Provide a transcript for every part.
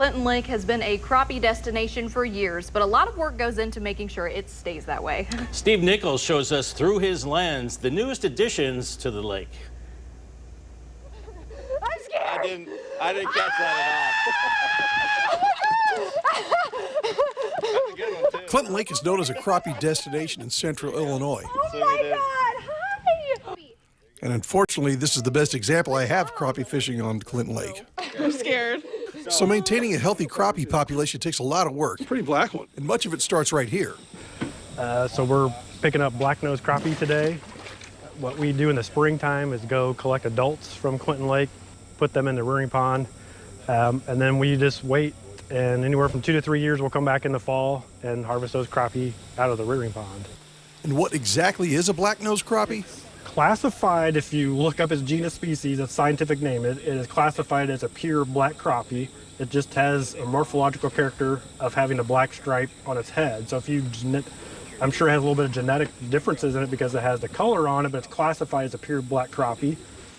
Clinton Lake has been a crappie destination for years, but a lot of work goes into making sure it stays that way. Steve Nichols shows us through his lens the newest additions to the lake. I'm scared. I didn't catch that at all. That's a good one, too. Clinton Lake is known as a crappie destination in central Illinois. Oh my God, hi. And unfortunately, this is the best example I have of crappie fishing on Clinton Lake. I'm scared. So maintaining a healthy crappie population takes a lot of work. Pretty black one. And much of it starts right here. So we're picking up black-nosed crappie today. What we do in the springtime is go collect adults from Clinton Lake, put them in the rearing pond, and then we just wait, and anywhere from 2 to 3 years we'll come back in the fall and harvest those crappie out of the rearing pond. And what exactly is a black-nosed crappie? Classified, if you look up its genus species, its scientific name, it is classified as a pure black crappie. It just has a morphological character of having a black stripe on its head. So if you, I'm sure it has a little bit of genetic differences in it because it has the color on it, but it's classified as a pure black crappie.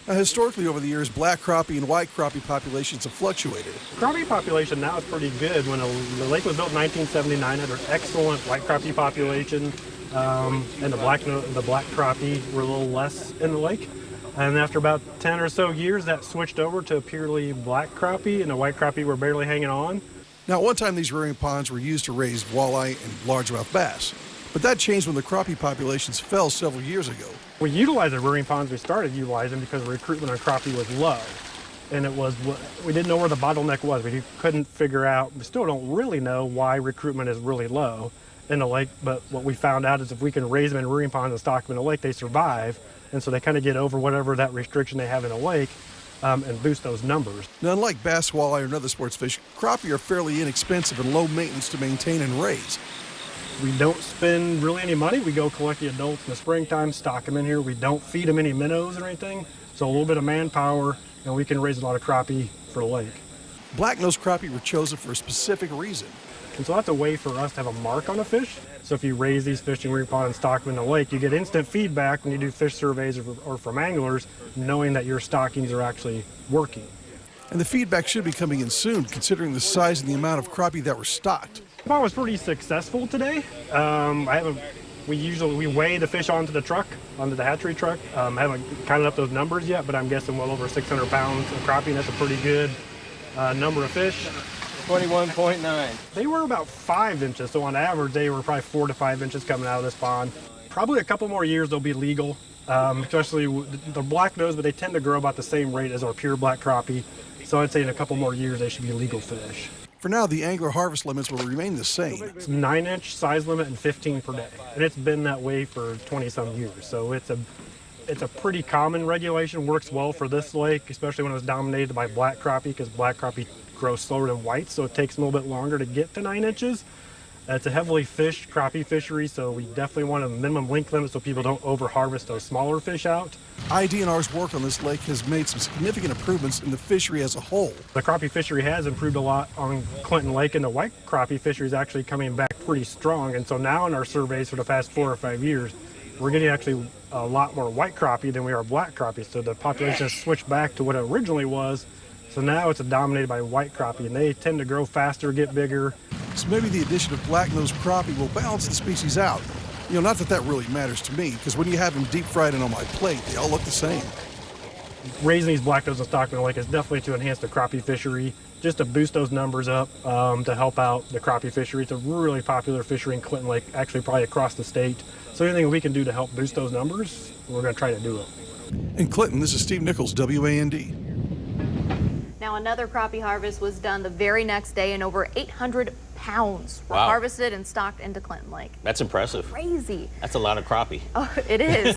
Now, historically, over the years, black crappie and white crappie populations have fluctuated. Crappie population now is pretty good. When the lake was built in 1979, it had an excellent white crappie population. And the black crappie were a little less in the lake. And after about 10 or so years, that switched over to a purely black crappie, and the white crappie were barely hanging on. Now, at one time, these rearing ponds were used to raise walleye and largemouth bass. But that changed when the crappie populations fell several years ago. We utilized the rearing ponds. We started utilizing because recruitment on crappie was low. And it was, we didn't know where the bottleneck was. We couldn't figure out, we still don't really know why recruitment is really low in the lake, but what we found out is if we can raise them in rearing ponds and stock them in the lake, they survive, and so they kind of get over whatever that restriction they have in the lake and boost those numbers. Now, unlike bass, walleye, and other sports fish, crappie are fairly inexpensive and low maintenance to maintain and raise. We don't spend really any money. We go collect the adults in the springtime, stock them in here. We don't feed them any minnows or anything, so a little bit of manpower, and we can raise a lot of crappie for the lake. Black-nosed crappie were chosen for a specific reason. And so that's a way for us to have a mark on a fish. So if you raise these fish in rearing pond and stock them in the lake, you get instant feedback when you do fish surveys or from anglers, knowing that your stockings are actually working. And the feedback should be coming in soon, considering the size and the amount of crappie that were stocked. I was pretty successful today. We weigh the fish onto the truck, onto the hatchery truck. I haven't counted up those numbers yet, but I'm guessing well over 600 pounds of crappie. That's a pretty good number of fish. 21.9. They were about 5 inches, so on average they were probably 4 to 5 inches coming out of this pond. Probably a couple more years they'll be legal, especially the black nose, but they tend to grow about the same rate as our pure black crappie. So I'd say in a couple more years they should be legal fish. For now, the angler harvest limits will remain the same. It's 9-inch size limit and 15 per day, and it's been that way for 20-some years. So it's a pretty common regulation, works well for this lake, especially when it was dominated by black crappie, because black crappie grows slower than white, so it takes a little bit longer to get to 9 inches. It's a heavily fished crappie fishery, so we definitely want a minimum length limit so people don't over-harvest those smaller fish out. IDNR's work on this lake has made some significant improvements in the fishery as a whole. The crappie fishery has improved a lot on Clinton Lake, and the white crappie fishery is actually coming back pretty strong. And so now in our surveys for the past 4 or 5 years, we're getting actually a lot more white crappie than we are black crappie. So the population has switched back to what it originally was. So now it's dominated by white crappie, and they tend to grow faster, get bigger. So maybe the addition of black-nosed crappie will balance the species out. You know, not that that really matters to me, because when you have them deep fried and on my plate, they all look the same. Raising these black-nosed and stocking in the lake is definitely to enhance the crappie fishery, just to boost those numbers up, to help out the crappie fishery. It's a really popular fishery in Clinton Lake, actually probably across the state. So anything we can do to help boost those numbers, we're going to try to do it. In Clinton, this is Steve Nichols, WAND. Now, another crappie harvest was done the very next day, and over 800 pounds were harvested and stocked into Clinton Lake. That's impressive. Crazy. That's a lot of crappie. Oh, it is.